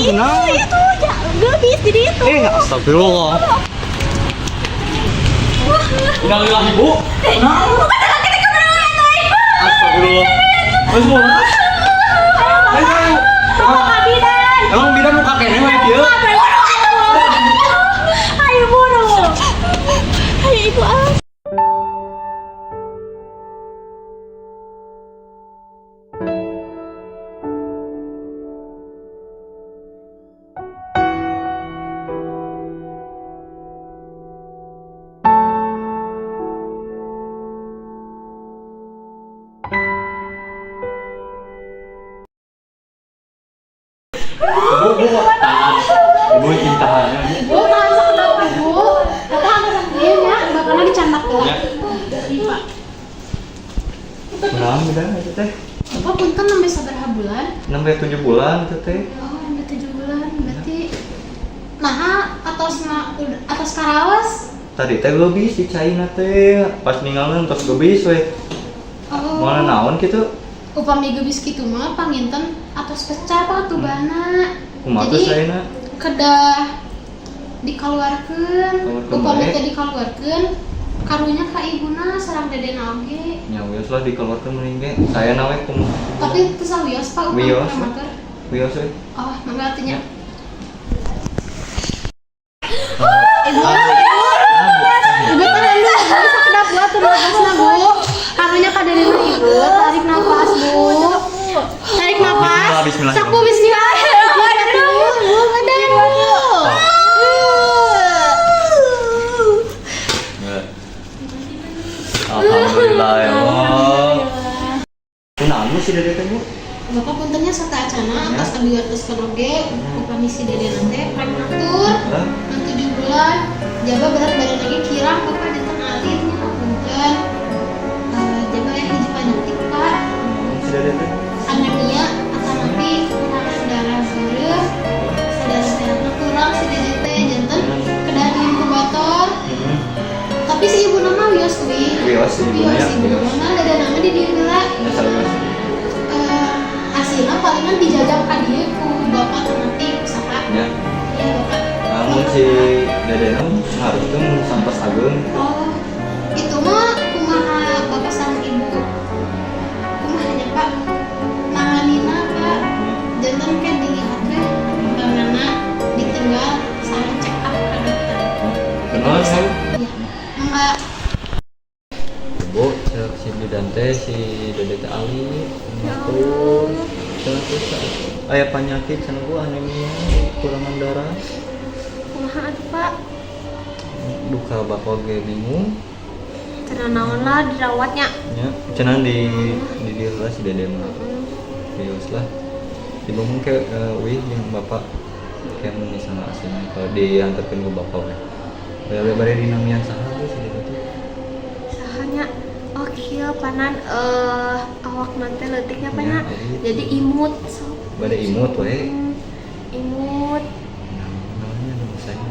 benar. Itu ya, gebis jadi itu. Astagfirullah. Innalillahi Bu. Kenapa? Astagfirullah. Mas Bu. Ayo. Emang bidan mau kakeknya mah dia? Ayo bunuh. Ayo ibu ah. Bu, tahan. Ibu ini tahan. Bu tahan sekedap bu. Tahan sendiri ya. Bakalan dicandak ya. Pak. Berapa bidan itu teh? Bapak punten sampai sabarha bulan? 6-7 bulan itu teh. Oh, sampai 7 bulan. Berarti atas karawas. Tadi teh gebis di China teh. Pas ninggalin tos gebis we. Oh. Mana naon kitu? Upami gebis kitu mah panginten atas pecah Pak tubana. Kumaha teh Jadi saena? kedah dikeluarkeun. Keluarkeun Upami bae. teh dikeluarkeun karunya ka ibuna sareng dedena oge. Ya wios lah dikeluarkeun mending ge. Saya nawe kumaha? Tapi teu sawios Pak upami Wios. amateur. Wios we. Oh, mangga atunya. Ibu. Ibu tahan dulu, bisa kedap buat nafasnya bu. Karunya ka dedena ibu, tarik nafas bu. Tarik nafas. Bismillah. Sok bu bismillah. Bu, ngedan bu. Alhamdulillah ya Allah. Kunaon sih dede teh Bu? Bapak puntennya serta acana atas atas oge upami si dedena teh prematur. 7 bulan. Jaba berat badan lagi kirang Bapak jantan alirnya punten. Jaba ya hiji penyakit Pak. Si dede teh. Anemia atau nanti kekurangan darah beureuh. Saudara sehatna kurang si dede teh jantan kedah di inkubator. Tapi si ibu nama wios kuwi. Wios ibu Wios ya. ibu nama dada nama di dieu heula. Ya sawios. Asilna palingan dijajak ka dieu ku bapak teh nanti usaha. Ya. Iya bapak. Namun si dede harusnya mun sampas ageung. Oh, itu mah kumaha bapak sareng ibu. Kumahanya Pak? Nanganina Pak. Jantan kan dilihat teh bagaimana ditinggal sareng check up ka dokter. Kenal saya. Iya. Enggak. Bu, cek si bidan teh si dede teh ali. Matur. Aya penyakit cenah Bu anemia, kekurangan darah. Kumaha atuh Pak? Duka bapak ge bingung. Cenah naon lah dirawatnya. Ya, cenah di dieu lah si dede mah. Bios lah. Dibungkung ke wih yang bapak kayak misalnya aslinya kalau diantarkan ke bapak we. Bare dinamian saha we si dede teh. Sahanya oh kieu panan awak nanti leutiknya Ya, pana. Jadi imut sok. Bare imut we. Imut. Namanya nama saya.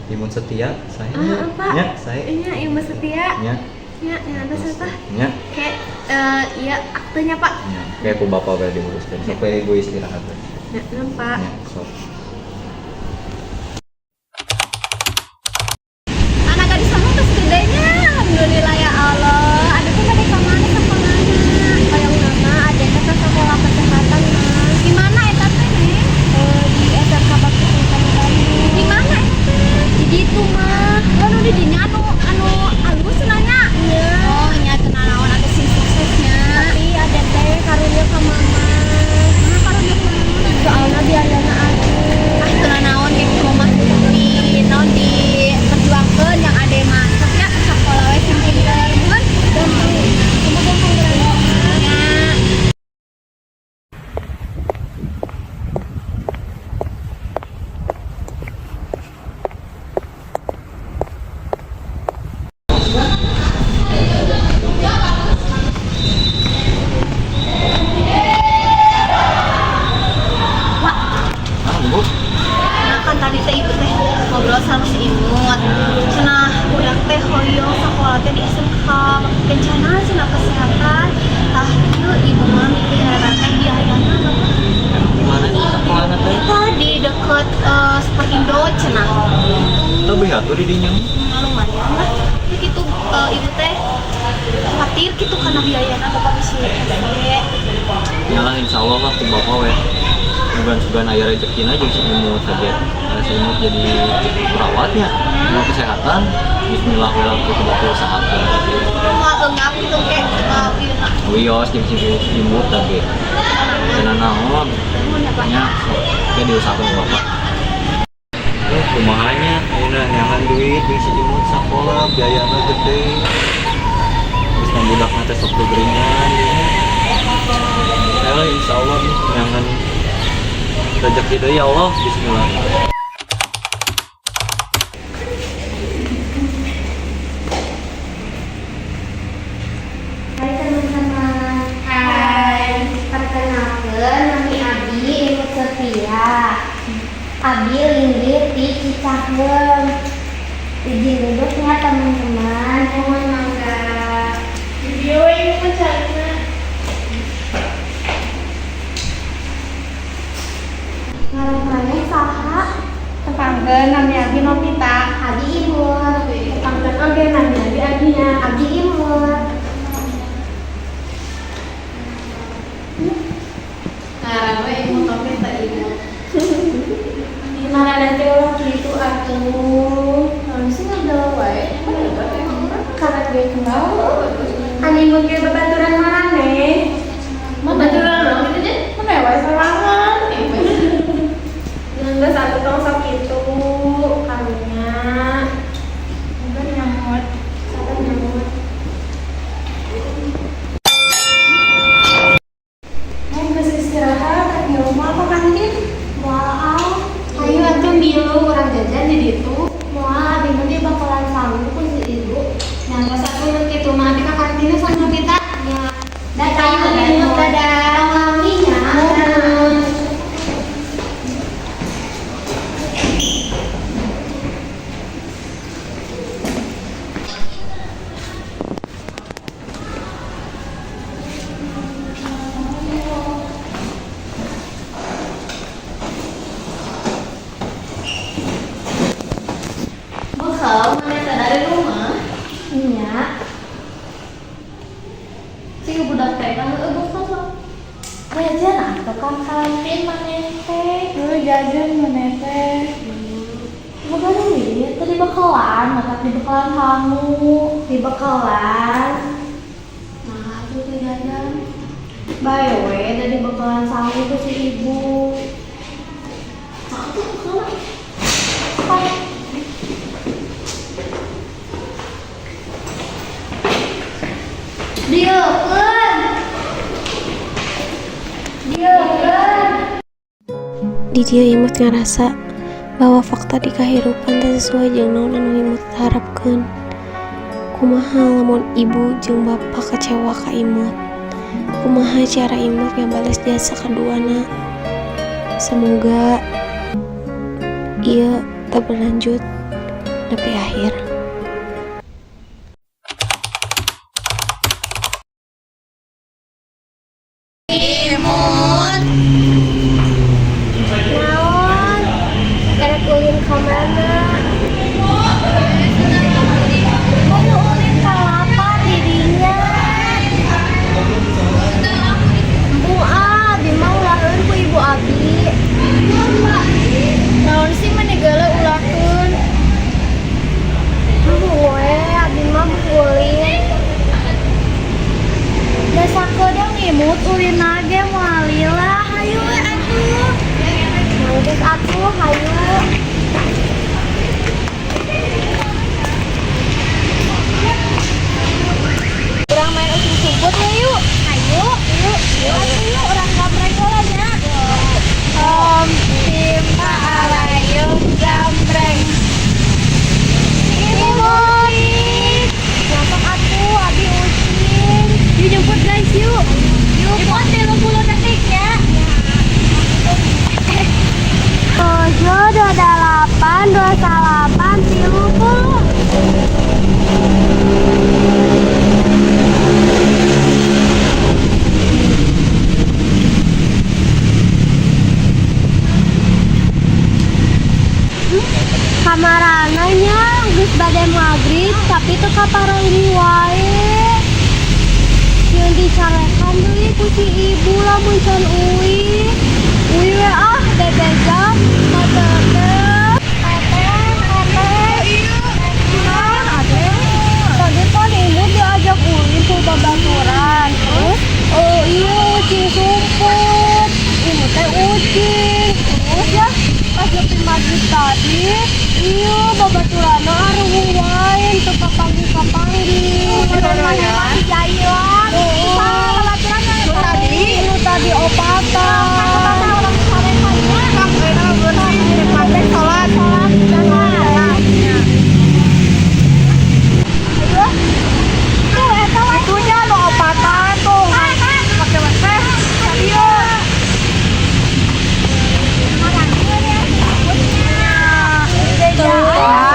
Imun setia saya. Apa? Ya, saya. Iya, imut setia. Ya. Ya, yang ada siapa? Ya. Kayak iya aktenya Pak. Ya. Kayak ku bapak we diuruskan. Sampai ibu istirahat we. Ya, nampak. Ya, sok. Anak gadis kamu tuh gedenya, alhamdulillah ya Allah. Adiknya dari kemana sekolahnya? Kayak mana? Adiknya ke sekolah kesehatan mas. Di mana eta teh? Di SMK Bakti Sultan. Di mana eta? Di itu mah. Anu di dinya anu alus nanya. Oh, nya kenal naon atuh sing suksesnya. Tapi ada teh karunya ka mama. Karunya ka mama. Soalna biayana aduh. Ah, kenal naon gitu mama di naon di perjuangkeun yang ade mah. Tapi ya sakola we sing pinter. Bukan? Kemudian panggilannya. Bu. Nah kan tadi teh ibu teh ngobrol sama si Imut. Cenah udah teh hoyong sekolah teh di SMK bencana cenah kesehatan. Tah ieu ibu mah mikir teh biayana Gimana sih sekolah? mana teh? Di deket Superindo cenah. Tapi atuh di dinya. Lumayan lah. Gitu ibu teh khawatir gitu karena biayana bapak bisa Nyalah insya Allah lah ku bapak we. Sugan-sugan aya rezekina jeung si imut saja. Karena si imut jadi perawatnya. Mau kesehatan, bismillah we langsung ku bapak usahakeun. mau enggak gitu kayak biuna. Wios jeung si imut tadi. Cenah naon? Nya kayak diusahakeun ku bapak. Kumahanya, ayeuna nyangan duit jeung si imut sakola biayana gede. Terus membudakna teh sok geringan. Ya insya Allah nih nyangan rezeki deui ya Allah, bismillah. Hai teman-teman. Hai. Perkenalkan nami Abi Imut Sophia. Abi linggih di Cicahem. Izin duduk ya teman-teman. Mohon mangga. Video ini mencarinya. Ngaranna saha? Tetangga nami Abi Novita. Abi Imut. Tetangga oge nami Abi Abinya. Abi Imut. Ngaran we Ibu Novita ibu. Ngaran nanti ulah gitu atuh. Langsung ada wae. Karena gue kenal. Ani mun ge babaturan marane. Babaturan naon kitu nya? Mana wae sawangan. Nggak satu tong sok kitu karunya. Enggak nyamot. Sabar nyamot. Mau geus istirahat di rumah apa kantin? Wow. Ayo atuh milu urang jajan di ditu. Moal abi mah bakalan sanggup ku si ibu. Nyangga satu nu kitu mah di ka kantinnya sama kita. Ya. Dadah Imut, dadah. Wanginya. Bekal mana dari rumah. Iya. Si budak teh kan bekal sok. Jajan atau kan kantin maneh teh. Jajan mana teh. Bukan duit, tadi bakalan, maka di bakalan kamu, di bakalan. Nah, itu tuh jajan. By way, tadi bakalan sanggup ke si ibu. Nah, itu bekal. Apa? Dieupkeun. Dieupkeun. Di dia Imut ngerasa bahwa fakta di kahirupan teu sesuai jeung naon anu Imut harapkeun. Kumaha lamun ibu jeung bapa kecewa ka Imut? Kumaha cara Imut ngabales jasa kaduana? Semoga ieu teu berlanjut nepi akhir. Naon? Karek ulin ka mana? Mau ulin ka lapa didinya. Bu Abi mau ulakeun ku ibu Abi. Naon sih mana geula ulakeun? gini wae. Yang dicarekan deui ku si ibu lamun can uwi. Uwi we ah debejam kateukeun. Tadi kan ibu diajak uwi tuh babaturan. Terus iya ucing sumput. Ibu teh ucing. Terus ya pas lebih maghrib tadi iya babaturana arung wae teu kapanggi-kapanggi. Jailan. Babaturan tadi opatan. Itunya lo opatan tuh. Pakai weteh. Serius.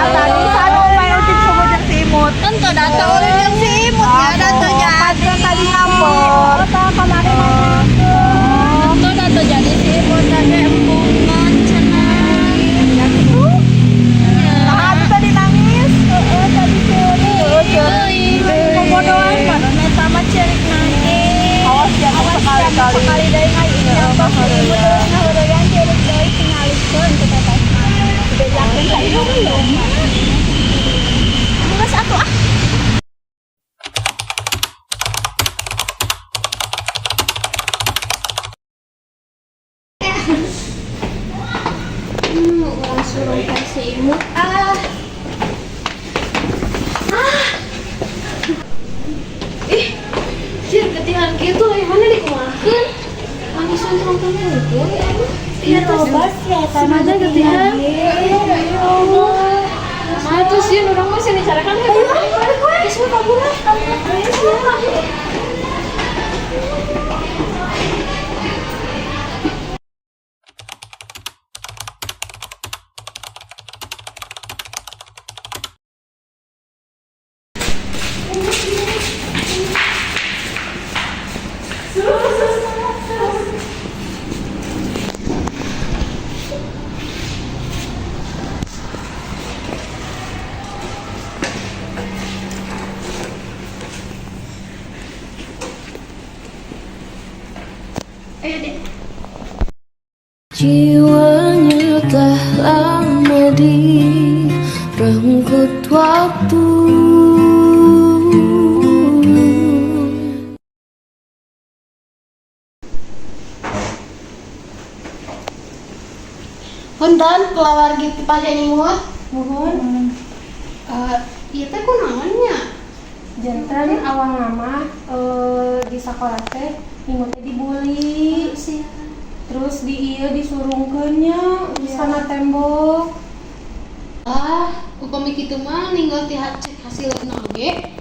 Tadi sana main ucik sama jeung si imut. Kan teu datang oleh jeung si imut ya datanya. Kan tadi ngambek. Kemarin teu datang jadi si imut tadi embungan cenah. Ya gitu. Nah, tadi nangis. Tadi ceuri. Komodoan mana eta mah cerik nangis. Awas jangan sekali-kali deui ngaji. Apa yang cerik deui tingalikeun teh teh. Udah yakin saya belum. Geus atuh ah. Orang suruh kasih imut ah. Cir ketihan gitu mana dikumakeun? Manisan nonton itu ya. Iya robas ya sama aja ketihan. Ya Allah. Mana tuh sih orang masih dicarakan ya. Ayo, semua kabur lah. Ayo deh. Jiwanya telah lama direnggut waktu. Punten pelawar gitu pasien imut. Mohon. Ieu teh kunaon nya? Jantan awal nama di sekolah teh imut teh dibully sih. Terus di ieu disurungkeunnya di sana tembok. Upami kitu mah ninggal ti cek hasil oge.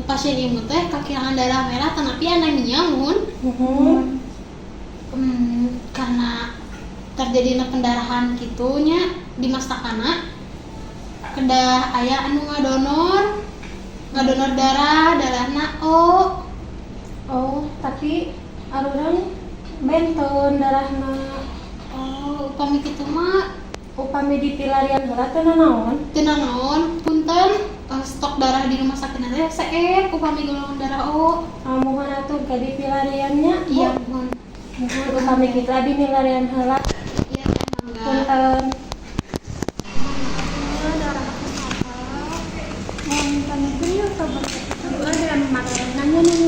Pasien imut teh kakirangan darah merah tanapi anemia mun. Karena terjadinya pendarahan kitunya di mastakana. Kedah aya anu ngadonor darahna O. Oh, tapi aruran benten darahna. Oh, upami kitu mah Upami dipilarian heula teh nanaon? teu naon, punten stok darah di rumah sakit teh seek upami golongan darah O. Mohon atuh ke dipilariannya. Iya, mohon. Mohon upami kita dipilarian heula. Iya, teh mangga.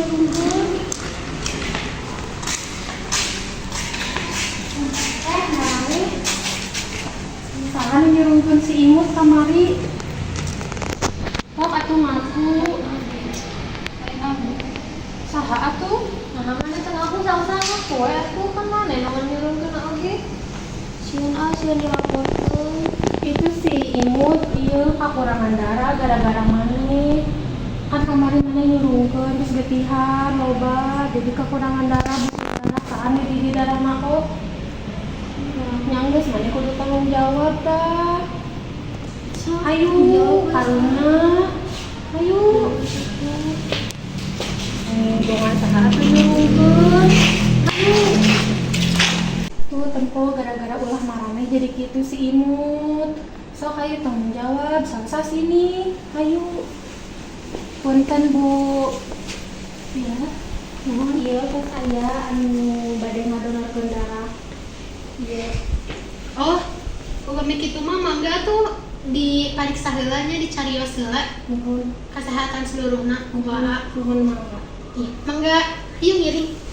Punten. Salah nyurungkeun si imut kamari. Sok atuh ngaku. Saha atuh? Nah, mana teh aku sama-sama kowe aku kan mana naon nyurungkeun oge. Sieun dilaporkeun. Itu si imut ieu kakurangan darah gara-gara maneh. Kan kamari maneh nyurungkeun terus getihan loba jadi kakurangan darah saan di darah mako. Nyanggeus maneh kudu tanggung jawab tah. Ayo karuna. Ayo. Jangan saha atuh nyurungkeun. Ayo. Tuh tempo gara-gara ulah marane jadi gitu si imut. Sok ayo tanggung jawab, salsa sini. Ayo. Punten Bu. Ya. Iya ke saya anu bade ngadonorkeun darah. Iya. Oh, upami kitu mah mangga tuh dipariksa heula nya dicarios heula Nuhun. kesehatan seluruhna kumaha. Nuhun mangga. Iya, mangga ieu ngiring.